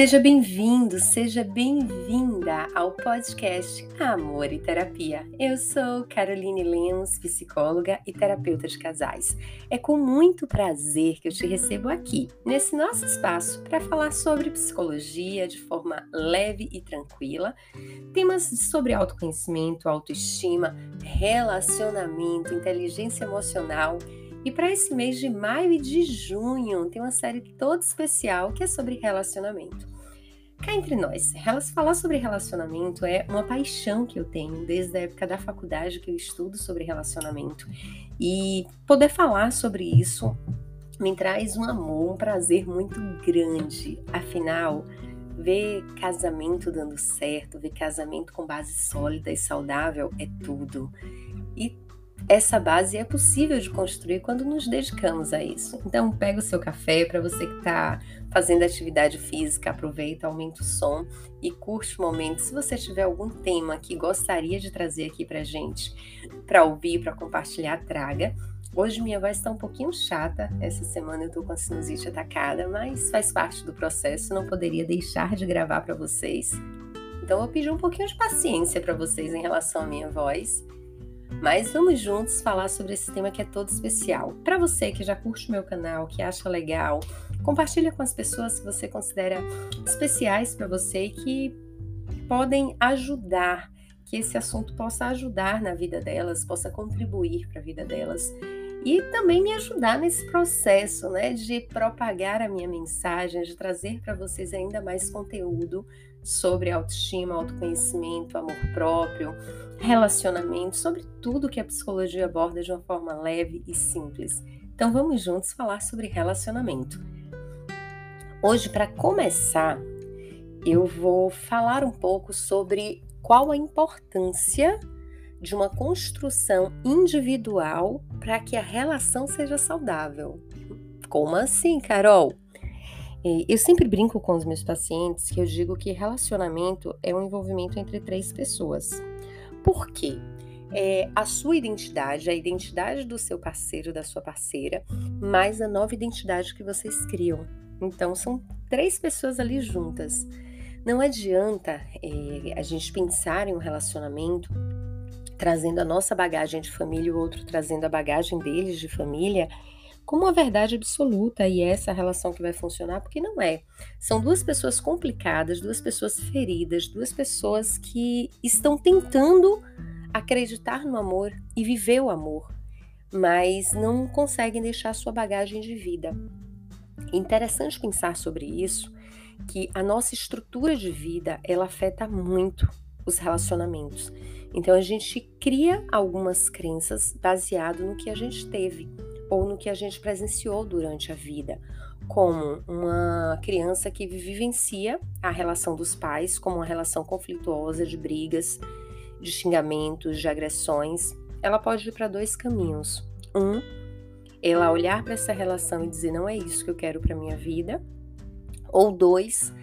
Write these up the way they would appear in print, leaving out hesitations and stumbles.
Seja bem-vindo, seja bem-vinda ao podcast Amor e Terapia. Eu sou Caroline Lemos, psicóloga e terapeuta de casais. É com muito prazer que eu te recebo aqui, nesse nosso espaço, para falar sobre psicologia de forma leve e tranquila, temas sobre autoconhecimento, autoestima, relacionamento, inteligência emocional. E para esse mês de maio e de junho, tem uma série toda especial que é sobre relacionamento. Cá entre nós, falar sobre relacionamento é uma paixão que eu tenho desde a época da faculdade que eu estudo sobre relacionamento. E poder falar sobre isso me traz um amor, um prazer muito grande. Afinal, ver casamento dando certo, ver casamento com base sólida e saudável é tudo. E essa base é possível de construir quando nos dedicamos a isso. Então, pega o seu café, para você que está fazendo atividade física, aproveita, aumenta o som e curte o momento. Se você tiver algum tema que gostaria de trazer aqui para gente, para ouvir, para compartilhar, traga. Hoje minha voz está um pouquinho chata, essa semana eu estou com a sinusite atacada, mas faz parte do processo, não poderia deixar de gravar para vocês. Então, eu vou pedir um pouquinho de paciência para vocês em relação à minha voz. Mas vamos juntos falar sobre esse tema que é todo especial. Para você que já curte o meu canal, que acha legal, compartilha com as pessoas que você considera especiais para você e que podem ajudar, que esse assunto possa ajudar na vida delas, possa contribuir para a vida delas. E também me ajudar nesse processo, de propagar a minha mensagem, de trazer para vocês ainda mais conteúdo sobre autoestima, autoconhecimento, amor próprio, relacionamento, sobre tudo que a psicologia aborda de uma forma leve e simples. Então vamos juntos falar sobre relacionamento. Hoje, para começar, eu vou falar um pouco sobre qual a importância de uma construção individual para que a relação seja saudável. Como assim, Carol? Eu sempre brinco com os meus pacientes que eu digo que relacionamento é um envolvimento entre 3 pessoas. Por quê? A sua identidade, a identidade do seu parceiro, da sua parceira, mais a nova identidade que vocês criam. Então, são 3 pessoas ali juntas. Não adianta a gente pensar em um relacionamento trazendo a nossa bagagem de família e o outro trazendo a bagagem deles de família como uma verdade absoluta e essa relação que vai funcionar, porque não é. São 2 pessoas complicadas, 2 pessoas feridas, 2 pessoas que estão tentando acreditar no amor e viver o amor, mas não conseguem deixar sua bagagem de vida. É interessante pensar sobre isso, que a nossa estrutura de vida, ela afeta muito os relacionamentos. Então a gente cria algumas crenças baseado no que a gente teve ou no que a gente presenciou durante a vida, como uma criança que vivencia a relação dos pais como uma relação conflituosa de brigas, de xingamentos, de agressões. Ela pode ir para 2 caminhos. Ela olhar para essa relação e dizer não é isso que eu quero para minha vida. Ou 2,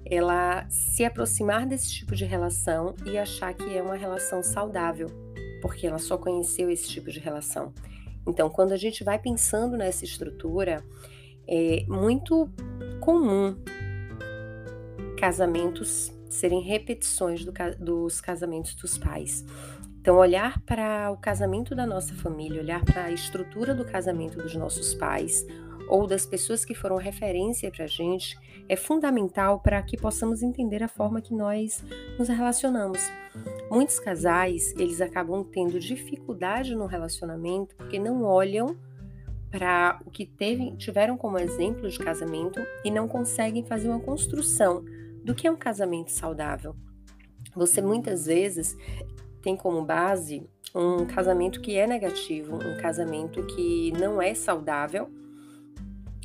ela se aproximar desse tipo de relação e achar que é uma relação saudável, porque ela só conheceu esse tipo de relação. Então, quando a gente vai pensando nessa estrutura, é muito comum casamentos serem repetições dos casamentos dos pais. Então, olhar para o casamento da nossa família, olhar para a estrutura do casamento dos nossos pais ou das pessoas que foram referência para a gente, é fundamental para que possamos entender a forma que nós nos relacionamos. Muitos casais, eles acabam tendo dificuldade no relacionamento porque não olham para o que tiveram como exemplo de casamento e não conseguem fazer uma construção do que é um casamento saudável. Você muitas vezes tem como base um casamento que é negativo, um casamento que não é saudável,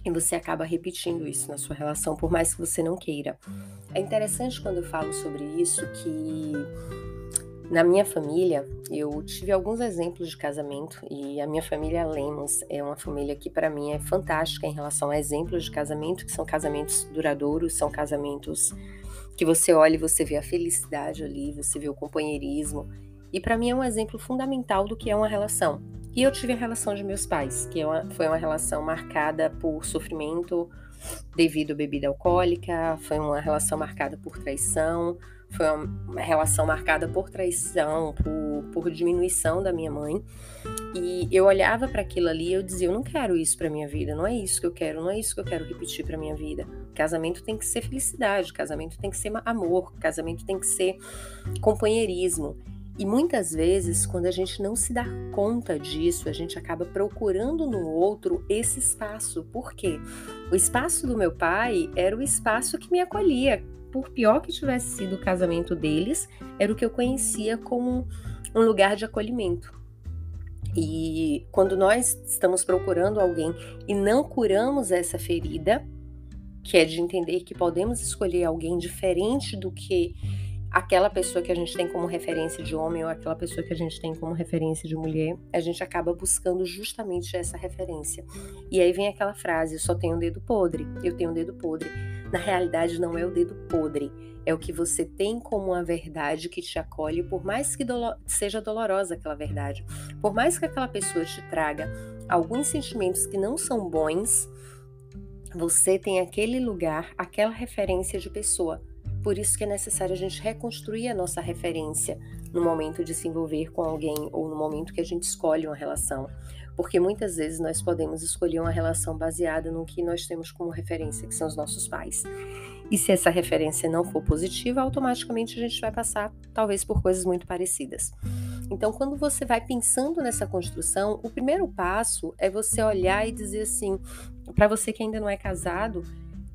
e você acaba repetindo isso na sua relação, por mais que você não queira. É interessante quando eu falo sobre isso que na minha família eu tive alguns exemplos de casamento e a minha família Lemos é uma família que para mim é fantástica em relação a exemplos de casamento, que são casamentos duradouros, são casamentos que você olha e você vê a felicidade ali, você vê o companheirismo. E para mim é um exemplo fundamental do que é uma relação. E eu tive a relação de meus pais, que foi uma relação marcada por sofrimento, devido à bebida alcoólica, foi uma relação marcada por traição, foi uma relação marcada por traição, por diminuição da minha mãe. E eu olhava para aquilo ali e eu dizia, eu não quero isso para minha vida, não é isso que eu quero, não é isso que eu quero repetir para minha vida. Casamento tem que ser felicidade, casamento tem que ser amor, casamento tem que ser companheirismo. E muitas vezes, quando a gente não se dá conta disso, a gente acaba procurando no outro esse espaço. Por quê? O espaço do meu pai era o espaço que me acolhia. Por pior que tivesse sido o casamento deles, era o que eu conhecia como um lugar de acolhimento. E quando nós estamos procurando alguém e não curamos essa ferida, que é de entender que podemos escolher alguém diferente do que aquela pessoa que a gente tem como referência de homem ou aquela pessoa que a gente tem como referência de mulher, a gente acaba buscando justamente essa referência. E aí vem aquela frase, eu só tenho um dedo podre, eu tenho um dedo podre. Na realidade não é o dedo podre, é o que você tem como uma verdade que te acolhe, por mais que seja dolorosa aquela verdade, por mais que aquela pessoa te traga alguns sentimentos que não são bons, você tem aquele lugar, aquela referência de pessoa. Por isso que é necessário a gente reconstruir a nossa referência no momento de se envolver com alguém ou no momento que a gente escolhe uma relação. Porque muitas vezes nós podemos escolher uma relação baseada no que nós temos como referência, que são os nossos pais. E se essa referência não for positiva, automaticamente a gente vai passar, talvez, por coisas muito parecidas. Então, quando você vai pensando nessa construção, o primeiro passo é você olhar e dizer assim, para você que ainda não é casado,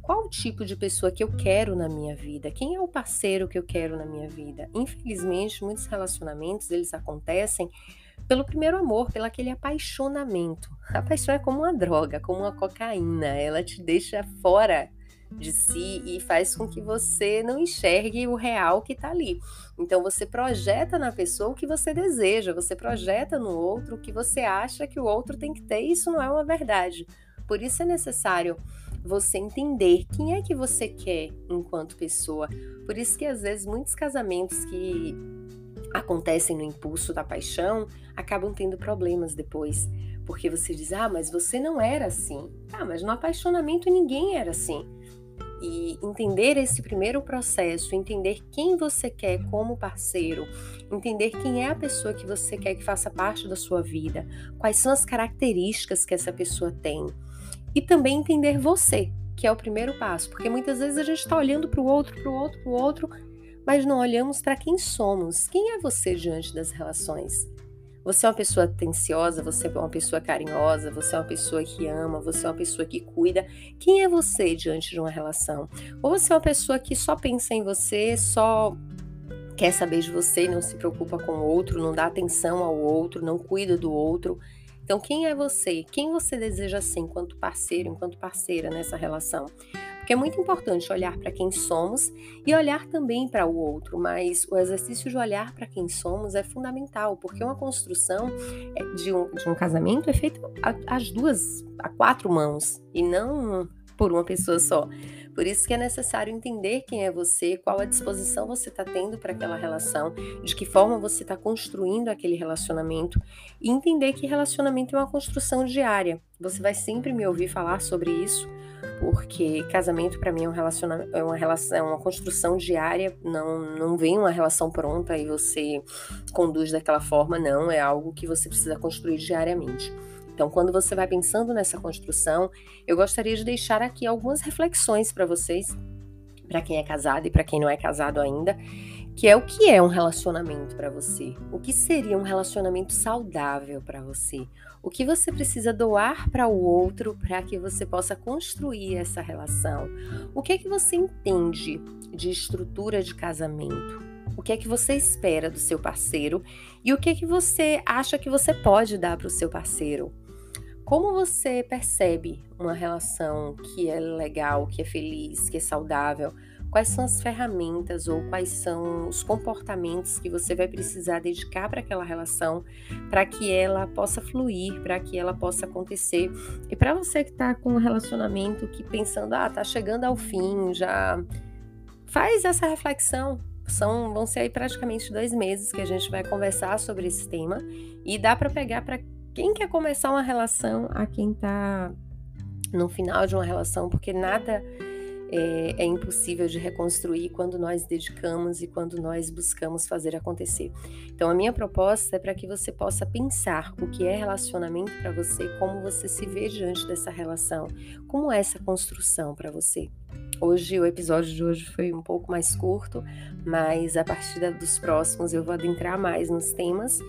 qual o tipo de pessoa que eu quero na minha vida? Quem é o parceiro que eu quero na minha vida? Infelizmente, muitos relacionamentos, eles acontecem pelo primeiro amor, pelo aquele apaixonamento. A paixão é como uma droga, como uma cocaína. Ela te deixa fora de si e faz com que você não enxergue o real que está ali. Então, você projeta na pessoa o que você deseja, você projeta no outro o que você acha que o outro tem que ter. E isso não é uma verdade. Por isso é necessário você entender quem é que você quer enquanto pessoa. Por isso que às vezes muitos casamentos que acontecem no impulso da paixão acabam tendo problemas depois. Porque você diz, mas você não era assim. Mas no apaixonamento ninguém era assim. E entender esse primeiro processo, entender quem você quer como parceiro, entender quem é a pessoa que você quer que faça parte da sua vida, quais são as características que essa pessoa tem. E também entender você, que é o primeiro passo, porque muitas vezes a gente está olhando para o outro, mas não olhamos para quem somos. Quem é você diante das relações? Você é uma pessoa atenciosa, você é uma pessoa carinhosa, você é uma pessoa que ama, você é uma pessoa que cuida. Quem é você diante de uma relação? Ou você é uma pessoa que só pensa em você, só quer saber de você e não se preocupa com o outro, não dá atenção ao outro, não cuida do outro? Então, quem é você? Quem você deseja ser enquanto parceiro, enquanto parceira nessa relação? Porque é muito importante olhar para quem somos e olhar também para o outro, mas o exercício de olhar para quem somos é fundamental, porque uma construção de um casamento é feita a 4 mãos e não por uma pessoa só. Por isso que é necessário entender quem é você, qual a disposição você está tendo para aquela relação, de que forma você está construindo aquele relacionamento e entender que relacionamento é uma construção diária. Você vai sempre me ouvir falar sobre isso, porque casamento para mim é uma construção diária, não vem uma relação pronta e você conduz daquela forma, não, é algo que você precisa construir diariamente. Então, quando você vai pensando nessa construção, eu gostaria de deixar aqui algumas reflexões para vocês, para quem é casado e para quem não é casado ainda, que é o que é um relacionamento para você? O que seria um relacionamento saudável para você? O que você precisa doar para o outro para que você possa construir essa relação? O que é que você entende de estrutura de casamento? O que é que você espera do seu parceiro? E o que é que você acha que você pode dar para o seu parceiro? Como você percebe uma relação que é legal, que é feliz, que é saudável? Quais são as ferramentas ou quais são os comportamentos que você vai precisar dedicar para aquela relação para que ela possa fluir, para que ela possa acontecer? E para você que está com um relacionamento que pensando, tá chegando ao fim, já faz essa reflexão. Vão ser aí praticamente 2 meses que a gente vai conversar sobre esse tema e dá para pegar para quem quer começar uma relação, a quem está no final de uma relação, porque nada é impossível de reconstruir quando nós dedicamos e quando nós buscamos fazer acontecer. Então, a minha proposta é para que você possa pensar o que é relacionamento para você, como você se vê diante dessa relação, como é essa construção para você. Hoje, o episódio de hoje foi um pouco mais curto, mas a partir dos próximos eu vou adentrar mais nos temas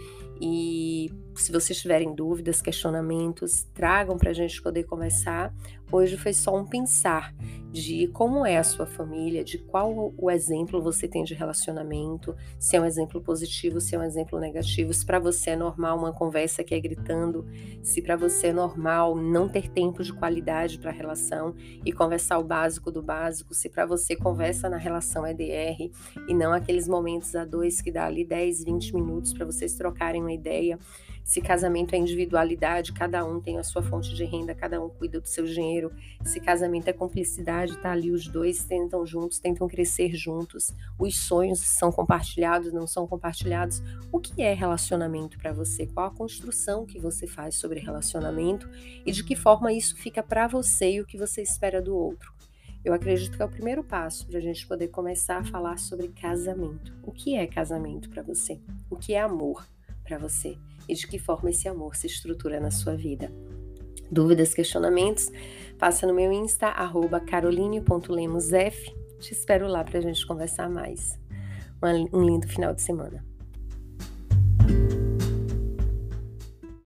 e se vocês tiverem dúvidas, questionamentos, tragam para a gente poder conversar. Hoje foi só um pensar de como é a sua família, de qual o exemplo você tem de relacionamento, se é um exemplo positivo, se é um exemplo negativo, se para você é normal uma conversa que é gritando, se para você é normal não ter tempo de qualidade para a relação e conversar o básico do básico, se para você conversa na relação é DR e não aqueles momentos a dois que dá ali 10, 20 minutos para vocês trocarem uma ideia. Se casamento é individualidade, cada um tem a sua fonte de renda, cada um cuida do seu dinheiro. Se casamento é cumplicidade, tá ali os dois tentam juntos, tentam crescer juntos. Os sonhos são compartilhados, não são compartilhados. O que é relacionamento para você? Qual a construção que você faz sobre relacionamento e de que forma isso fica para você e o que você espera do outro? Eu acredito que é o primeiro passo para a gente poder começar a falar sobre casamento. O que é casamento para você? O que é amor para você? E de que forma esse amor se estrutura na sua vida? Dúvidas, questionamentos? Passa no meu Insta, @caroline.lemosf. Te espero lá para a gente conversar mais. Um lindo final de semana.